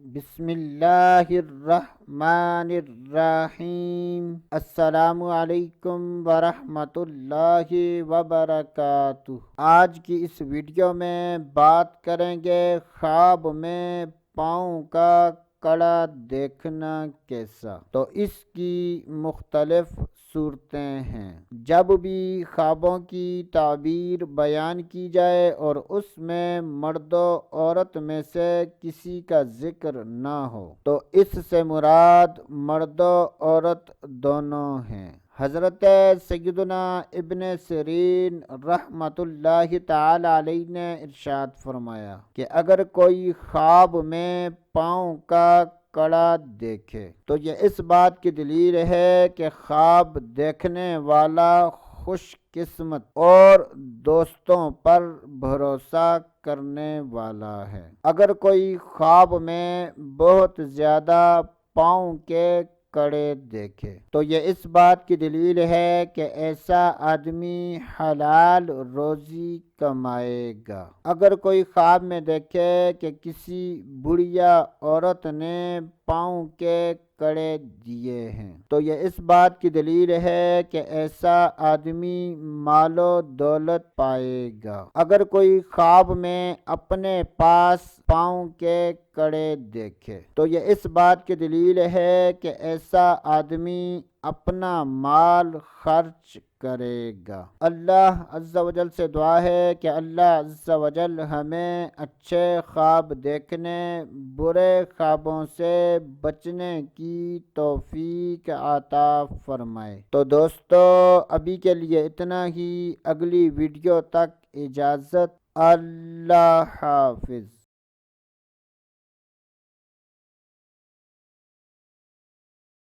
بسم اللہ الرحمن الرحیم۔ السلام علیکم ورحمۃ اللہ وبرکاتہ۔ آج کی اس ویڈیو میں بات کریں گے خواب میں پاؤں کا کڑا دیکھنا کیسا۔ تو اس کی مختلف صورتیں ہیں۔ جب بھی خوابوں کی تعبیر بیان کی جائے اور اس میں مرد و عورت میں سے کسی کا ذکر نہ ہو تو اس سے مراد مرد و عورت دونوں ہیں۔ حضرت سیدنا ابن سیرین رحمۃ اللہ تعالی علیہ نے ارشاد فرمایا کہ اگر کوئی خواب میں پاؤں کا کڑا دیکھے تو یہ اس بات کی دلیل ہے کہ خواب دیکھنے والا خوش قسمت اور دوستوں پر بھروسہ کرنے والا ہے۔ اگر کوئی خواب میں بہت زیادہ پاؤں کے کڑے دیکھے تو یہ اس بات کی دلیل ہے کہ ایسا آدمی حلال روزی کمائے گا۔ اگر کوئی خواب میں دیکھے کہ کسی بڑھیا عورت نے پاؤں کے کڑے دیے ہیں تو یہ اس بات کی دلیل ہے کہ ایسا آدمی مال و دولت پائے گا۔ اگر کوئی خواب میں اپنے پاس پاؤں کے کڑے دیکھے تو یہ اس بات کی دلیل ہے کہ ایسا آدمی اپنا مال خرچ کرے گا۔ اللہ عز و جل سے دعا ہے کہ اللہ عز و جل ہمیں اچھے خواب دیکھنے، برے خوابوں سے بچنے کی توفیق عطا فرمائے۔ تو دوستو ابھی کے لیے اتنا ہی، اگلی ویڈیو تک اجازت، اللہ حافظ۔